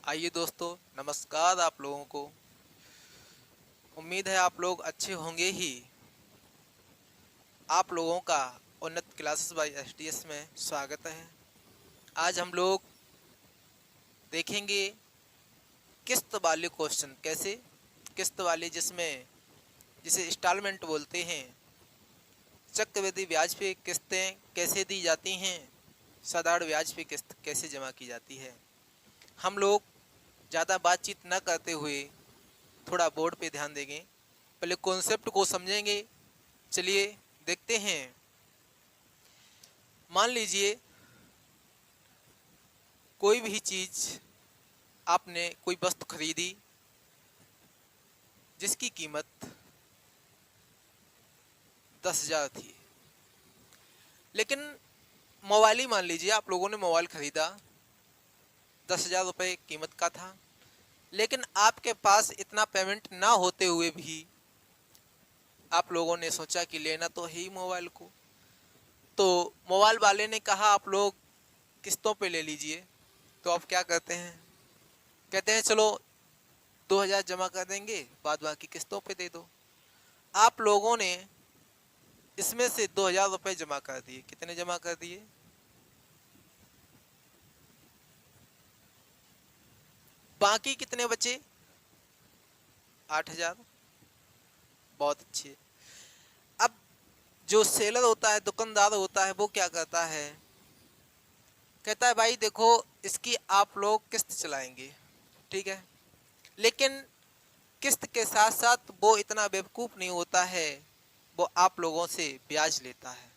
आइए दोस्तों, नमस्कार आप लोगों को। उम्मीद है आप लोग अच्छे होंगे ही। आप लोगों का उन्नत क्लासेस बाय एसटीएस में स्वागत है। आज हम लोग देखेंगे किस्त वाले क्वेश्चन। कैसे किस्त वाले, जिसे इंस्टॉलमेंट बोलते हैं। चक्रवृद्धि ब्याज पे किस्तें कैसे दी जाती हैं, साधारण ब्याज पे किस्त कैसे जमा की जाती है। हम लोग ज़्यादा बातचीत न करते हुए थोड़ा बोर्ड पे ध्यान देंगे, पहले कॉन्सेप्ट को समझेंगे। चलिए देखते हैं। मान लीजिए कोई भी चीज़, आपने कोई वस्तु खरीदी जिसकी कीमत 10,000 थी। लेकिन मोबाइल ही मान लीजिए, आप लोगों ने मोबाइल खरीदा, 10,000 रुपये कीमत का था। लेकिन आपके पास इतना पेमेंट ना होते हुए भी आप लोगों ने सोचा कि लेना तो है ही मोबाइल को। तो मोबाइल वाले ने कहा आप लोग किस्तों पे ले लीजिए। तो आप क्या करते हैं, कहते हैं चलो 2,000 जमा कर देंगे, बाद बाकी किस्तों पे दे दो। आप लोगों ने इसमें से 2,000 रुपये जमा कर दिए। कितने जमा कर दिए? बाकी कितने बचे? 8,000। बहुत अच्छे। अब जो सेलर होता है, दुकानदार होता है, वो क्या करता है, कहता है भाई देखो इसकी आप लोग किस्त चलाएंगे, ठीक है। लेकिन किस्त के साथ साथ वो इतना बेवकूफ़ नहीं होता है, वो आप लोगों से ब्याज लेता है।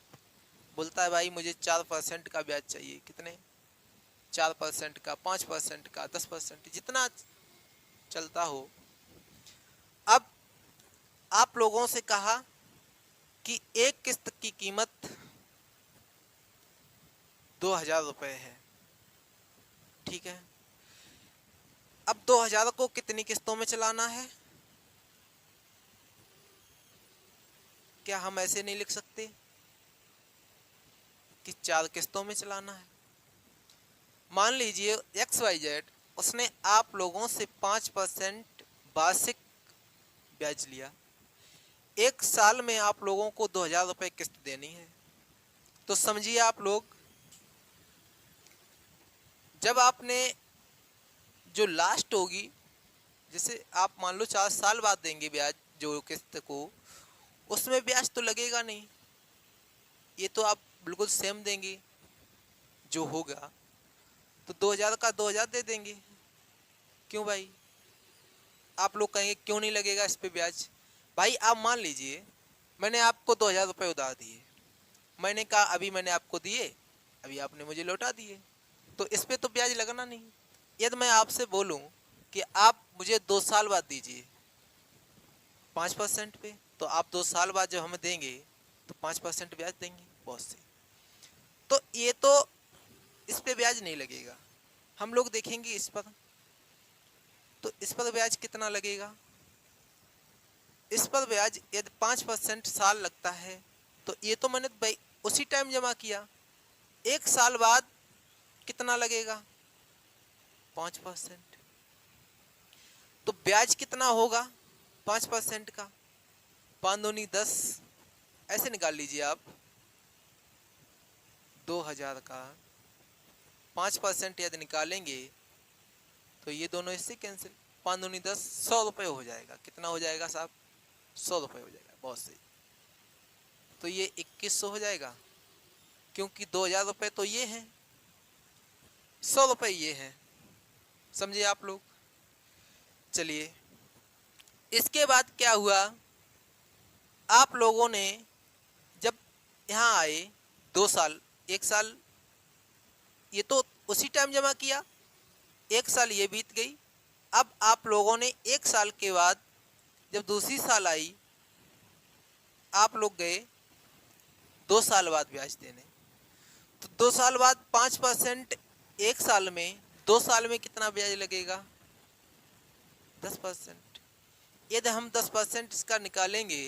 बोलता है भाई मुझे 4% का ब्याज चाहिए। कितने? 4% का, 5% का, 10%, जितना चलता हो। अब आप लोगों से कहा कि एक किस्त की कीमत 2,000 रुपये है, ठीक है। अब 2,000 को कितनी किस्तों में चलाना है? क्या हम ऐसे नहीं लिख सकते कि 4 किस्तों में चलाना है? मान लीजिए XYZ, उसने आप लोगों से 5% वार्षिक ब्याज लिया। एक साल में आप लोगों को 2,000 रुपये किस्त देनी है। तो समझिए आप लोग, जब आपने जो लास्ट होगी, जैसे आप मान लो 4 साल बाद देंगे ब्याज जो किस्त को, उसमें ब्याज तो लगेगा नहीं। ये तो आप बिल्कुल सेम देंगे जो होगा। तो 2,000 का 2,000 दे देंगे। क्यों भाई? आप लोग कहेंगे क्यों नहीं लगेगा इस पे ब्याज। भाई आप मान लीजिए मैंने आपको 2,000 रुपये उधार दिए। मैंने कहा अभी मैंने आपको दिए, अभी आपने मुझे लौटा दिए, तो इस पे तो ब्याज लगना नहीं। यदि मैं आपसे बोलूं कि आप मुझे 2 साल बाद दीजिए 5% पे, तो आप 2 साल बाद जब हमें देंगे तो 5% ब्याज देंगे बहुत से। तो ये तो इस पे ब्याज नहीं लगेगा। हम लोग देखेंगे इस पर, तो इस पर ब्याज कितना लगेगा। इस पर ब्याज यदि 5% साल लगता है, तो ये तो मैंने भाई उसी टाइम जमा किया। एक साल बाद कितना लगेगा? 5%। तो ब्याज कितना होगा 5% का? 5 दूनी 10, ऐसे निकाल लीजिए आप। 2,000 का 5% यदि निकालेंगे तो ये दोनों इससे कैंसिल। 5 दूनी 10, 100 रुपये हो जाएगा। कितना हो जाएगा साहब? 100 रुपये हो जाएगा। बहुत सही। तो ये 2,100 हो जाएगा, क्योंकि 2,000 रुपये तो ये हैं, 100 रुपये ये हैं। समझिए आप लोग। चलिए इसके बाद क्या हुआ, आप लोगों ने जब यहाँ आए 2 साल, 1 साल, ये तो उसी टाइम जमा किया, 1 साल ये बीत गई। अब आप लोगों ने 1 साल के बाद जब दूसरी साल आई, आप लोग गए 2 साल बाद ब्याज देने। तो 2 साल बाद 5% 1 साल में, 2 साल में कितना ब्याज लगेगा? 10%। यदि हम 10% इसका निकालेंगे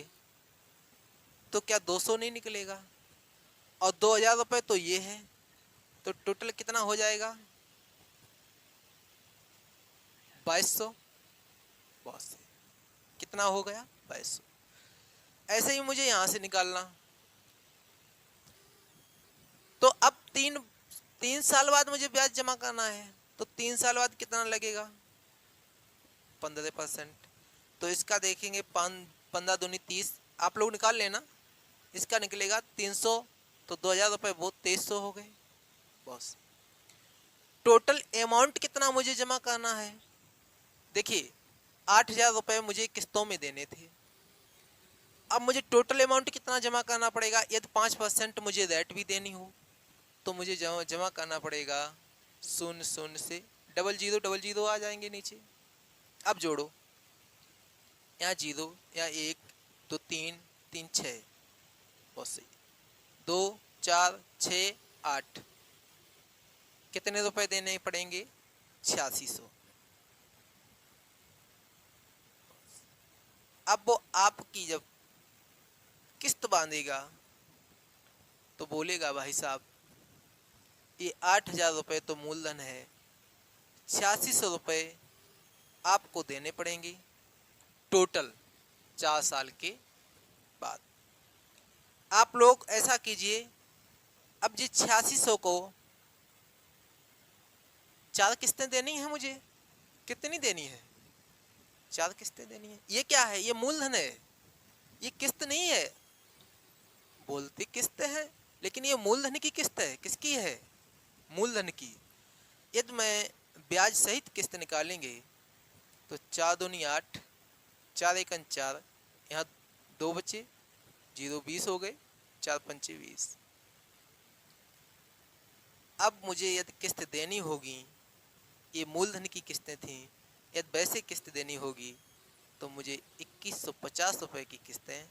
तो क्या 200 नहीं निकलेगा? और 2,000 रुपये तो ये है, तो टोटल कितना हो जाएगा? 2200, बहुत सही। कितना हो गया? 2200। ऐसे ही मुझे यहां से निकालना, तो अब तीन साल बाद मुझे ब्याज जमा करना है, तो 3 साल बाद कितना लगेगा? 15%। तो इसका देखेंगे 15 दूनी 30, आप लोग निकाल लेना। इसका निकलेगा 300, तो 2000 रुपये वो 2300 हो गए। बस टोटल अमाउंट कितना मुझे जमा करना है? देखिए 8000 रुपये मुझे किस्तों में देने थे। अब मुझे टोटल अमाउंट कितना जमा करना पड़ेगा? यदि 5% मुझे रेट भी देनी हो तो मुझे जमा करना पड़ेगा 0 से 00 आ जाएंगे नीचे। अब जोड़ो, यहाँ 0, यहाँ 1 2 3 3 6, बहुत सही। 2 4 6 8, कितने रुपए देने पड़ेंगे? 8600। अब वो आपकी जब किस्त बांधेगा तो बोलेगा भाई साहब ये 8000 रुपये तो मूलधन है, 8600 रुपये आपको देने पड़ेंगे टोटल 4 साल के बाद। आप लोग ऐसा कीजिए, अब जी 8600 को 4 किस्तें देनी है मुझे। कितनी देनी है? 4 किस्तें देनी है। ये क्या है? ये मूलधन है, ये किस्त नहीं है। बोलती किस्त है, लेकिन ये मूलधन की किस्त है। किसकी है? मूलधन की। यदि मैं ब्याज सहित किस्त निकालेंगे तो 4 दूनी 8, 4 एकन 4, यहाँ 2 बचे, 0 20 हो गए, 4 पंचे 20। अब मुझे यदि किस्त देनी होगी, ये मूलधन की किस्तें थीं, यदि वैसे किस्त देनी होगी तो मुझे 2150 रुपये की किस्तें,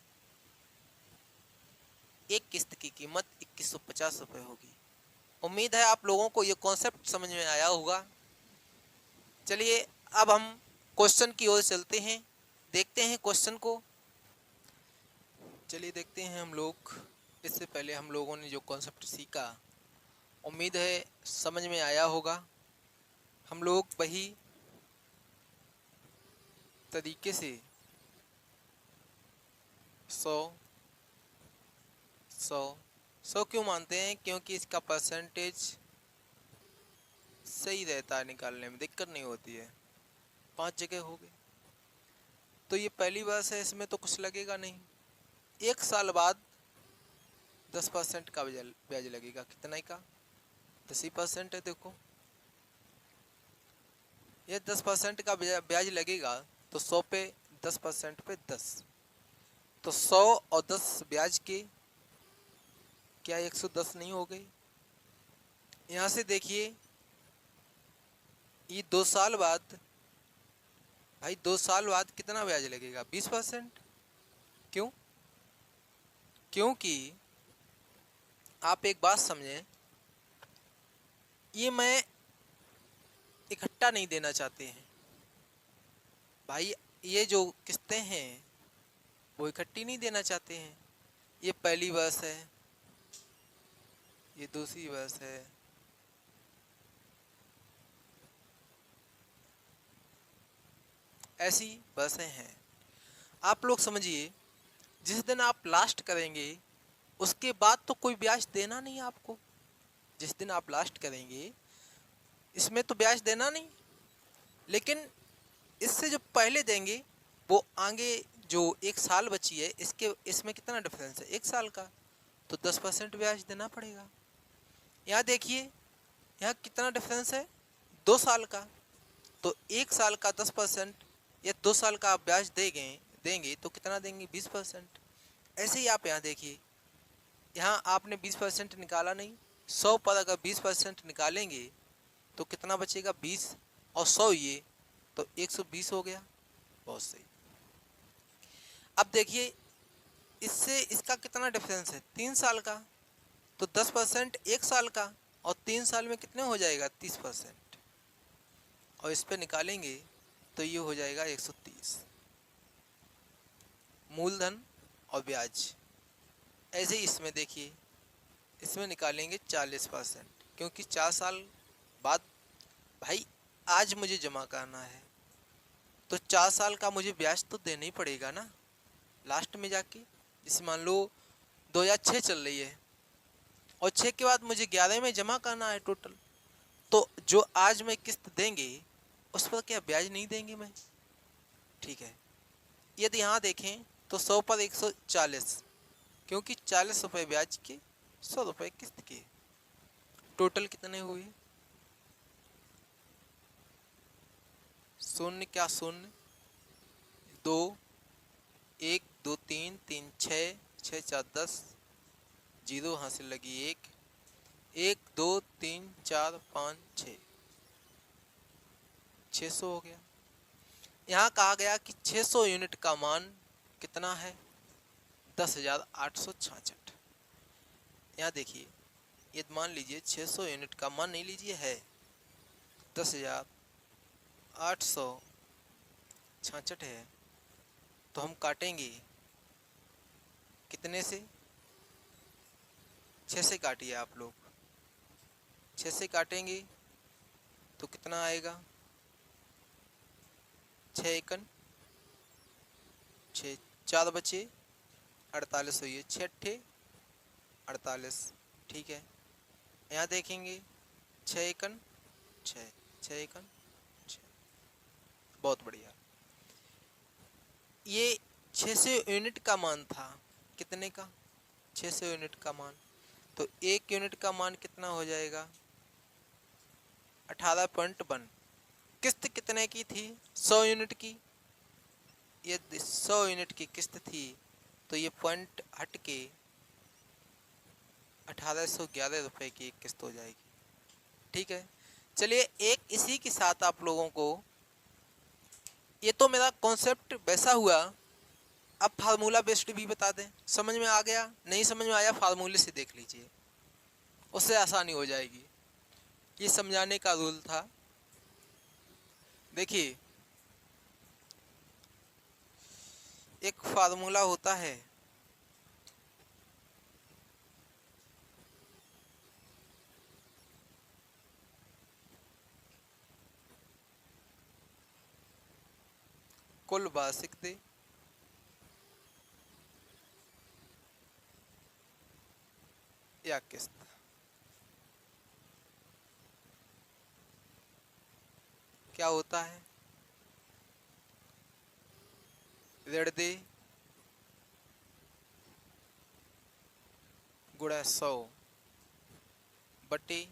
एक किस्त की कीमत 2150 रुपये होगी। उम्मीद है आप लोगों को ये कॉन्सेप्ट समझ में आया होगा। चलिए अब हम क्वेश्चन की ओर चलते हैं, देखते हैं क्वेश्चन को। चलिए देखते हैं हम लोग। इससे पहले हम लोगों ने जो कॉन्सेप्ट सीखा, उम्मीद है समझ में आया होगा। हम लोग वही तरीके से 100 क्यों मानते हैं? क्योंकि इसका परसेंटेज सही रहता है, निकालने में दिक्कत नहीं होती है। 5 जगह हो गए, तो ये पहली बार है, इसमें तो कुछ लगेगा नहीं। 1 साल बाद 10% का ब्याज लगेगा। कितना का? 10% है। देखो ये 10% का ब्याज लगेगा, तो 100 पे 10% पे 10, तो 100 और 10 ब्याज के क्या 110 नहीं हो गई? यहाँ से देखिए ये 2 साल बाद, भाई 2 साल बाद कितना ब्याज लगेगा? 20%। क्यों? क्योंकि आप एक बात समझें, ये मैं इकट्ठा नहीं देना चाहते हैं भाई। ये जो किस्तें हैं वो इकट्ठी नहीं देना चाहते हैं। ये पहली वर्ष है, ये दूसरी वर्ष है, ऐसी बसें हैं। आप लोग समझिए, जिस दिन आप लास्ट करेंगे उसके बाद तो कोई ब्याज देना नहीं आपको। जिस दिन आप लास्ट करेंगे इसमें तो ब्याज देना नहीं, लेकिन इससे जो पहले देंगे वो आगे जो 1 साल बची है इसमें कितना डिफरेंस है? 1 साल का, तो 10% ब्याज देना पड़ेगा। यहाँ देखिए यहाँ कितना डिफरेंस है? 2 साल का, तो 1 साल का 10% या 2 साल का आप ब्याज देंगे तो कितना देंगे? 20%। ऐसे ही आप यहाँ देखिए, यहाँ आपने 20% निकाला नहीं, 100 पर अगर 20% निकालेंगे तो कितना बचेगा? 20 और 100 ये, तो 120 हो गया। बहुत सही। अब देखिए इससे इसका कितना डिफरेंस है? 3 साल का, तो 10% 1 साल का, और 3 साल में कितने हो जाएगा? 30%, और इस पे निकालेंगे तो ये हो जाएगा 130। मूलधन और ब्याज। ऐसे ही इसमें देखिए, इसमें निकालेंगे 40%, क्योंकि 4 साल बाद भाई आज मुझे जमा करना है, तो 4 साल का मुझे ब्याज तो देना ही पड़ेगा ना लास्ट में जाके। जैसे मान लो 2006 चल रही है और 6 के बाद मुझे 11 में जमा करना है टोटल, तो जो आज मैं किस्त देंगे उस पर क्या ब्याज नहीं देंगे मैं? ठीक है, यदि यहाँ देखें तो 100 पर 140, क्योंकि 40 रुपये ब्याज के 100 रुपये किस्त के, टोटल कितने हुए? शून्य क्या शून्य, 2 1 2 3 3 6 6 4 10, जीरो हासिल लगी 1 1 2 3 4 5 6, 600 हो गया। यहाँ कहा गया कि 600 यूनिट का मान कितना है? 10,866। यहाँ देखिए, ये मान लीजिए 600 यूनिट का मान नहीं लीजिए, है 10,866 है, तो हम काटेंगे कितने से? 6 से काटिए आप लोग, 6 से काटेंगे तो कितना आएगा? 6 एकन 6, 4 बचे 48 हुई है, 6 अट्ठे 48। ठीक है, यहाँ देखेंगे 6 एकन 6, 6 एकन 6, बहुत बढ़िया। ये 600 यूनिट का मान था, कितने का? 600 यूनिट का मान, तो 1 यूनिट का मान कितना हो जाएगा? 18.1। किस्त कितने की थी? 100 यूनिट की। यदि 100 यूनिट की किस्त थी तो ये पॉइंट हट के 1811 रुपये की एक किस्त हो जाएगी। ठीक है, चलिए एक इसी के साथ आप लोगों को, ये तो मेरा कॉन्सेप्ट वैसा हुआ, अब फार्मूला बेस्ड भी बता दें। समझ में आ गया? नहीं समझ में आया फार्मूले से देख लीजिए, उससे आसानी हो जाएगी। ये समझाने का रूल था। देखिए, एक फार्मूला होता है, कुल वार्षिक दे या किस्त। क्या होता है? ऋण दे गुणा 100 बटे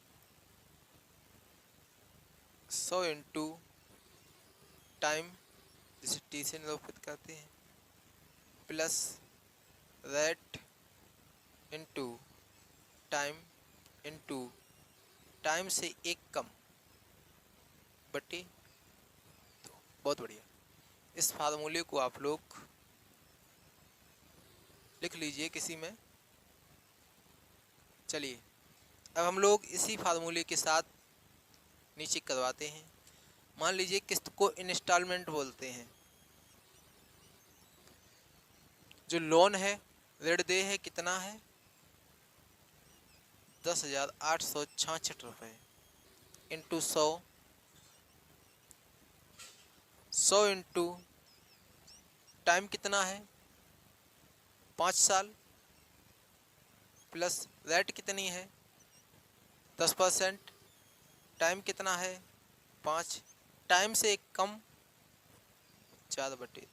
100 इंटू टाइम, जिसे टी से निरूपित करते हैं, plus rate into time into time से एक कम बटे 2। बहुत बढ़िया। इस फार्मूले को आप लोग लिख लीजिए किसी में। चलिए, अब हम लोग इसी फार्मूले के साथ नीचे करवाते हैं। मान लीजिए किस्त को इंस्टॉलमेंट बोलते हैं। जो लोन है, ऋण दे है, कितना है? 10,866 रुपये इंटू 100, 100 इंटू टाइम कितना है? 5 साल, प्लस रेट कितनी है? 10%। टाइम कितना है? 5। टाइम से एक कम 4/2।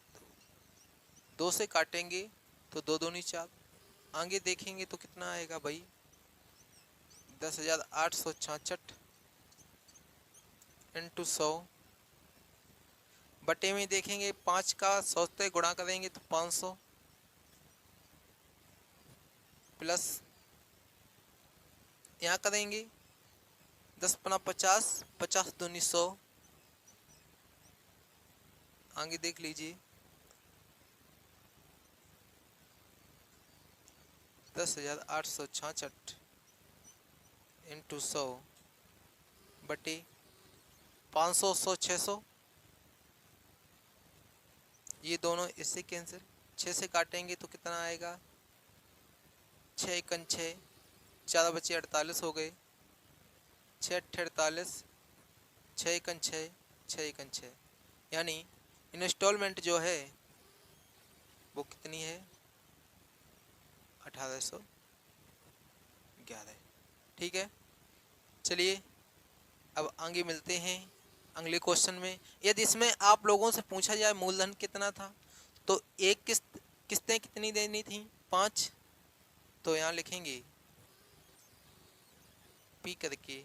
2 से काटेंगे तो 2 दूनी 4। आगे देखेंगे तो कितना आएगा भाई? 10,866 इंटू 100 बटे में देखेंगे 5 का 100 से गुणा करेंगे तो 500, प्लस यहाँ करेंगे 10 पना 50, 50 दूनी 100। आगे देख लीजिए, 10,866 इंटू 100 बटे 500, 100, 600। ये दोनों इससे कैंसिल, 6 से काटेंगे तो कितना आएगा? 6 एकन 6, 4 बचे 48 हो गए, 6 अट्ठे 48, 6 एकन 6, 6 एकन 6, यानी इंस्टॉलमेंट जो है वो कितनी है, 1811। ठीक है, चलिए अब आगे मिलते हैं अगले क्वेश्चन में। यदि इसमें आप लोगों से पूछा जाए मूलधन कितना था, तो एक किस्तें कितनी देनी थी, 5। तो यहाँ लिखेंगे पी करके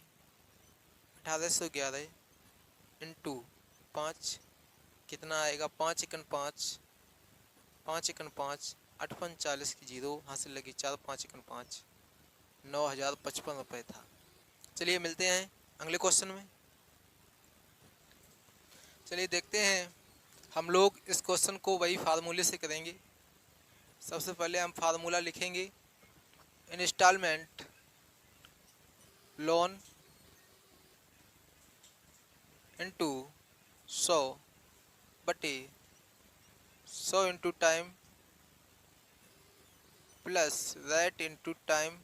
1811 इंटू 5, कितना आएगा, 5 एकन 5, 5 एकन 5, 8 5 40 की 0 हासिल लगी 4, 5 एकन 5, 9,055 रुपये था। चलिए मिलते हैं अगले क्वेश्चन में। चलिए देखते हैं, हम लोग इस क्वेश्चन को वही फार्मूले से करेंगे। सबसे पहले हम फार्मूला लिखेंगे, इंस्टॉलमेंट लोन इंटू 100 बटे 100 into time plus rate into time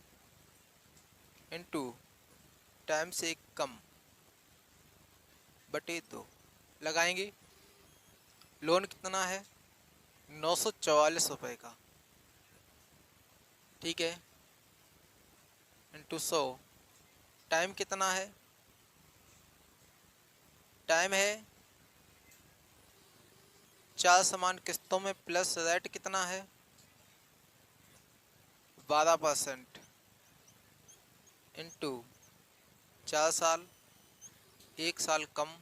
into time से कम बटे 2 लगाएंगे। लोन कितना है, 944 रुपये का, ठीक है, इंटू 100। टाइम कितना है, टाइम है 4 समान किस्तों में, प्लस रेट कितना है 12% इंटू 4 साल, 1 साल कम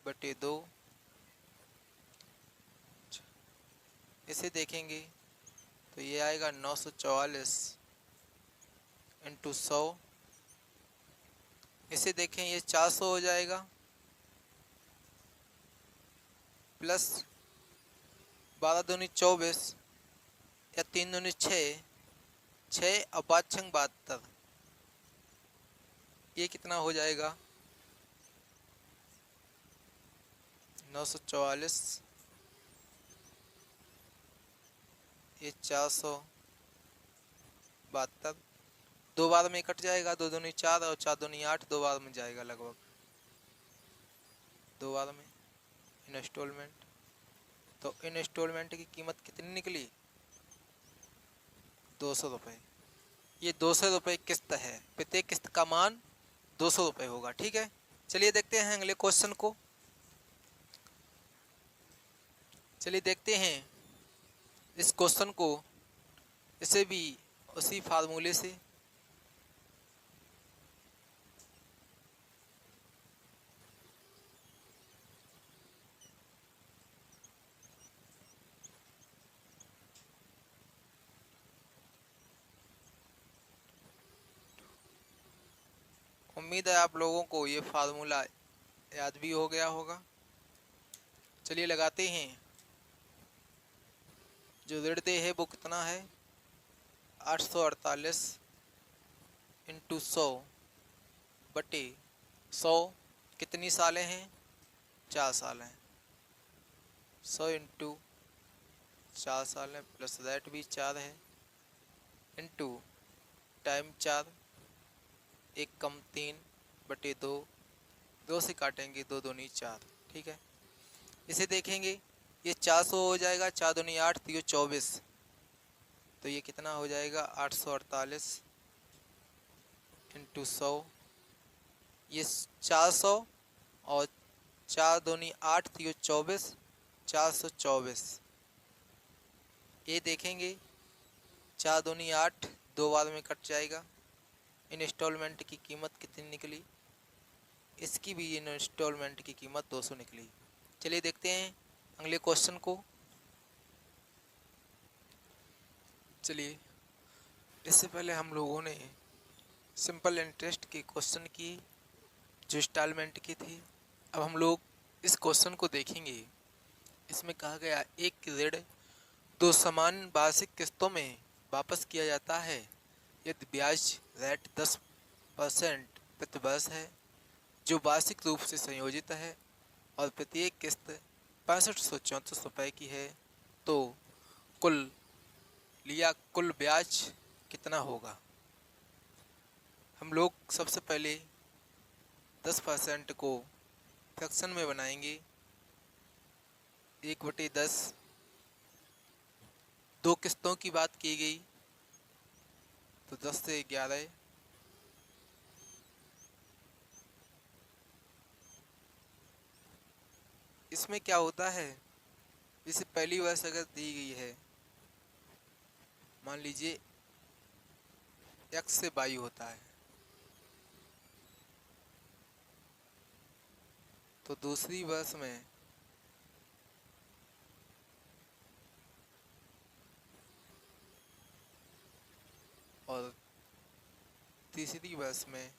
बटे 2। इसे देखेंगे तो ये आएगा 944 इंटू 100। इसे देखें ये 400 हो जाएगा, प्लस 12 दूनी 24 या 3 दूनी 6, 6 और 5 छंग 72, ये कितना हो जाएगा 944, ये 472, 2 बार में कट जाएगा, 2 दूनी 4 और 4 दूनी 8, 2 बार में जाएगा लगभग, 2 बार में इंस्टॉलमेंट। तो इंस्टॉलमेंट की कीमत कितनी निकली, 200 रुपये। ये 200 रुपये किस्त है, प्रत्येक किस्त का मान 200 रुपये होगा। ठीक है, चलिए देखते हैं अगले क्वेश्चन को। चलिए देखते हैं इस क्वेश्चन को, इसे भी उसी फार्मूले से। उम्मीद है आप लोगों को ये फार्मूला याद भी हो गया होगा। चलिए लगाते हैं। जो ऋण देय है वो कितना है, 848 इंटू 100 बटे 100, कितनी सालें हैं, 4 साल हैं, 100 इंटू 4 साल है, प्लस रेट भी 4 है, इंटू टाइम 4, 1 कम 3 बटे 2, 2 से काटेंगे 2 दूनी 4। ठीक है, इसे देखेंगे ये 400 हो जाएगा, 4 दूनी 8, 3 24, तो ये कितना हो जाएगा 848 इंटू 100, ये 400 और 4 दूनी 8, 3 24, 424। ये देखेंगे 4 दूनी 8, 2 बार में कट जाएगा। इंस्टॉलमेंट की कीमत कितनी निकली, इसकी भी इंस्टॉलमेंट की कीमत 200 निकली। चलिए देखते हैं अगले क्वेश्चन को। चलिए इससे पहले हम लोगों ने सिंपल इंटरेस्ट के क्वेश्चन की जो इंस्टॉलमेंट की थी, अब हम लोग इस क्वेश्चन को देखेंगे। इसमें कहा गया एक ऋण 2 समान वार्षिक किस्तों में वापस किया जाता है यदि ब्याज रेट 10% प्रति वर्ष है, जो वार्षिक रूप से संयोजित है और प्रत्येक किस्त 6534 रुपये की है, तो कुल ब्याज कितना होगा। हम लोग सबसे पहले 10% को फ्रैक्शन में बनाएंगे। 1/10 दो किस्तों की बात की गई तो 10 से 11। इसमें क्या होता है, जैसे पहली वर्ष अगर दी गई है, मान लीजिए x से y होता है, तो दूसरी वर्ष में और तीसरी वर्ष में,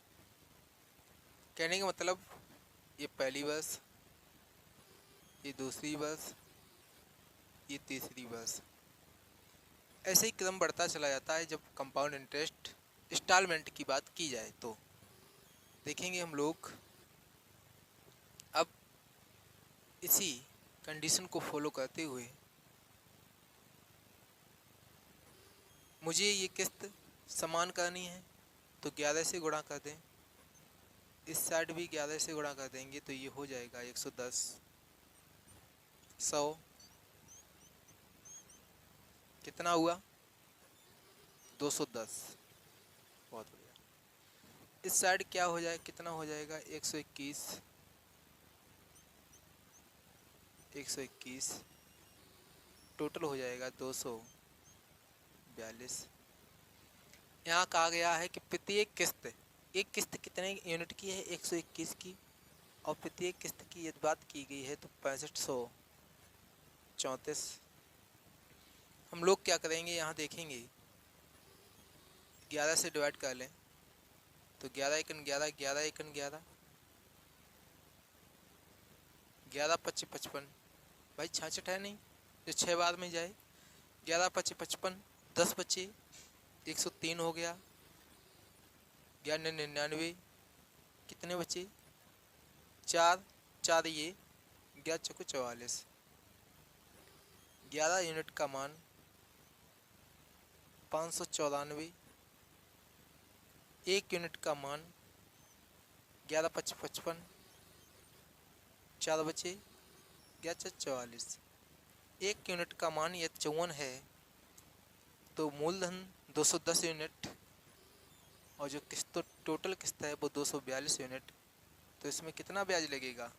कहने का मतलब ये पहली वर्ष, ये दूसरी वर्ष, ये तीसरी वर्ष, ऐसे ही क्रम बढ़ता चला जाता है। जब कंपाउंड इंटरेस्ट इंस्टॉलमेंट की बात की जाए तो देखेंगे हम लोग। अब इसी कंडीशन को फॉलो करते हुए मुझे ये किस्त समान करनी है तो 11 से गुणा कर दें, इस साइड भी 11 से गुणा कर देंगे तो ये हो जाएगा 110, 100, कितना हुआ 210। बहुत बढ़िया। इस साइड क्या हो जाए, कितना हो जाएगा 121, 121 टोटल हो जाएगा 242। यहाँ कहा गया है कि प्रत्येक किस्त, एक किस्त कितने यूनिट की है 121 की, और प्रत्येक किस्त की यदि बात की गई है तो 6534। हम लोग क्या करेंगे, यहाँ देखेंगे 11 से डिवाइड कर लें तो 11 एकन 11, 11 एकन 11, 11 25 55, भाई 66 है नहीं जो 6 बार में जाए, 11 25 55, 10 बचे 103 हो गया, 11 99, कितने बचे 4, 4 ये 11 चौको 44, 11 यूनिट का मान 594, 1 यूनिट का मान 11 25 55, 4 बचे 11 44, 1 यूनिट का मान यह 54 है तो मूलधन 210 यूनिट और जो किस्त टोटल किस्त है वो 242 यूनिट। तो इसमें कितना ब्याज लगेगा,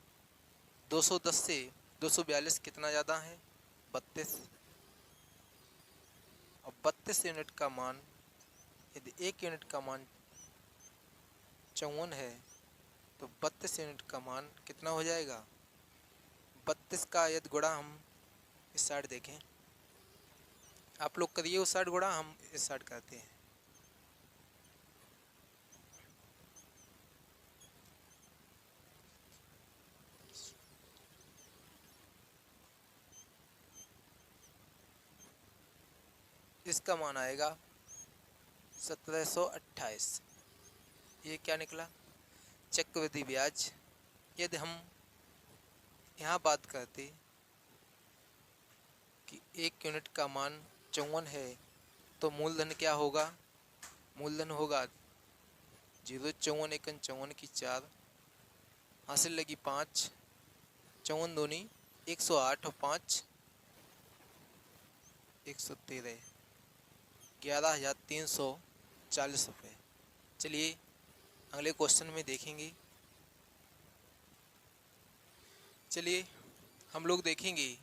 210 से 242 कितना ज़्यादा है 32, और 32 यूनिट का मान, यदि 1 यूनिट का मान 54 है तो 32 यूनिट का मान कितना हो जाएगा 32 का यदि गुणा हम इस साइड देखें, आप लोग करिए उस साइड गुणा, हम इस साइड करते हैं। इसका मान आएगा 1728। ये क्या निकला, चक्रवृद्धि ब्याज। यदि हम यहाँ बात करते कि 1 यूनिट का मान 54 है तो मूलधन क्या होगा, मूलधन होगा 0, 54 एकन 54 की 4, हासिल लगी 5, 54 दूनी 108 और 5 113, 11,340 रुपये। चलिए अगले क्वेश्चन में देखेंगे। चलिए हम लोग देखेंगे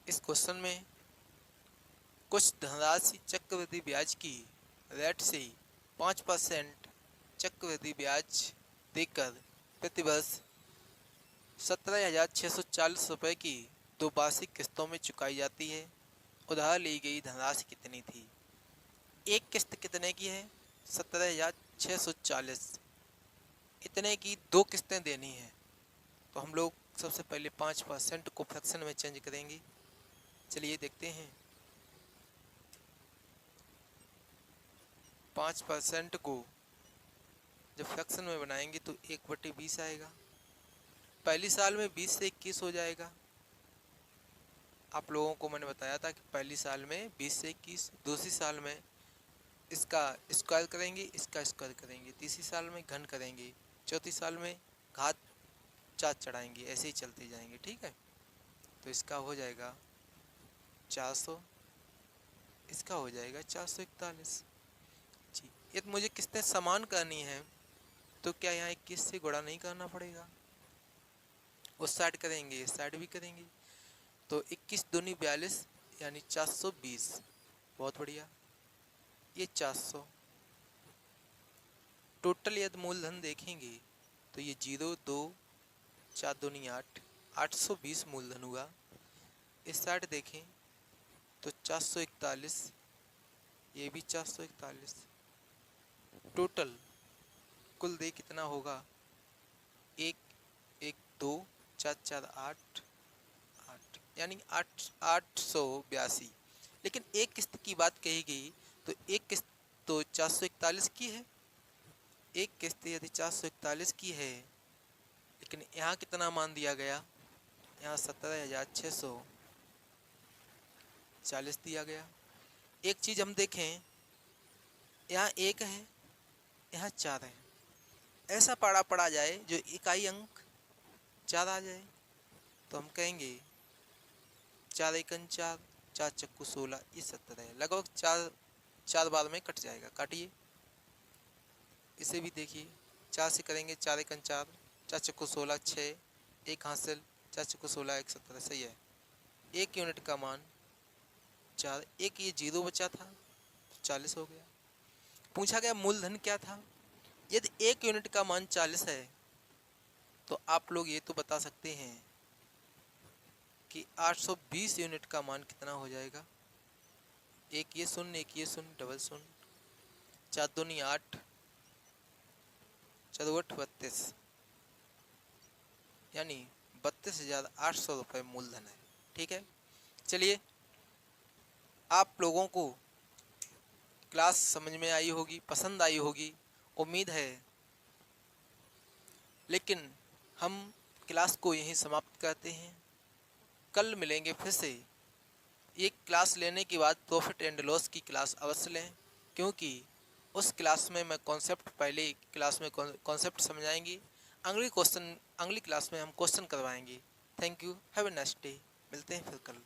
इस क्वेश्चन में कुछ धनराशि चक्रवृद्धि ब्याज की रेट से 5% चक्रवृद्धि ब्याज देकर प्रतिवर्ष 17,640 रुपये की द्विमासिक किस्तों में चुकाई जाती है। उधार ली गई धनराशि कितनी थी, एक किस्त कितने की है 17,640, इतने की दो किस्तें देनी है तो हम लोग सबसे पहले 5% को फ्रैक्शन में चेंज करेंगे। चलिए देखते हैं, 5% को जब फ्रैक्शन में बनाएंगे तो 1/20 आएगा। पहली साल में 20 से 21 हो जाएगा, आप लोगों को मैंने बताया था कि पहली साल में 20 से 21, दूसरी साल में इसका स्क्वायर करेंगे, इसका स्क्वायर करेंगे, तीसरी साल में घन करेंगे, चौथी साल में घात 4 चढ़ाएंगे, ऐसे ही चलते जाएंगे। ठीक है, तो तो इसका हो जाएगा 400, इसका हो जाएगा 441 जी। ये तो मुझे किसने समान करनी है, तो क्या यहाँ 21 से गुणा नहीं करना पड़ेगा, उस साइड करेंगे इस साइड भी करेंगे, तो 21 दूनी 42 यानी 420। बहुत बढ़िया, ये 400। टोटल यदि मूलधन देखेंगे तो ये 0 2 4 दूनी 8, 820 मूलधन हुआ। इस साइड देखें तो 441, ये भी 441। टोटल कुल दे कितना होगा, 1 1 2 4 4 8 8 यानी 882। लेकिन एक किस्त की बात कही गई तो एक किस्त तो 441 की है, एक किस्त यदि 441 की है, लेकिन यहाँ कितना मान दिया गया, यहाँ 17,640 दिया गया। एक चीज़ हम देखें, यहाँ 1 है, यहाँ 4 है, ऐसा पड़ा जाए जो इकाई अंक 4 आ जाए, तो हम कहेंगे 4 एकन 4, 4 चक्कू 16, ये 17 है। लगभग 4 बार में कट जाएगा, काटिए। इसे भी देखिए, 4 से करेंगे 4 एकन 4, 4 चक्कू 16 6, एक हासिल, 4 चक्कू 16 1 17, सही है। 1 यूनिट का मान 4, एक ये 0 बचा था, 40 हो गया। पूछा गया मूलधन क्या था। यदि 1 यूनिट का मान 40 है तो आप लोग ये तो बता सकते हैं कि 820 यूनिट का मान कितना हो जाएगा। एक ये शून्य, एक ये शून्य, डबल शून्य, 4 दूनी 8, 4 8 32, यानी 32,800 रुपये मूलधन है। ठीक है, चलिए, आप लोगों को क्लास समझ में आई होगी, पसंद आई होगी, उम्मीद है। लेकिन हम क्लास को यहीं समाप्त करते हैं, कल मिलेंगे फिर से। एक क्लास लेने के बाद प्रॉफिट एंड लॉस की क्लास अवश्य लें, क्योंकि उस क्लास में मैं कॉन्सेप्ट, पहले क्लास में कॉन्सेप्ट समझाएंगे, अगली क्लास में हम क्वेश्चन करवाएंगे। Thank you, have a nice day. मिलते हैं फिर कल।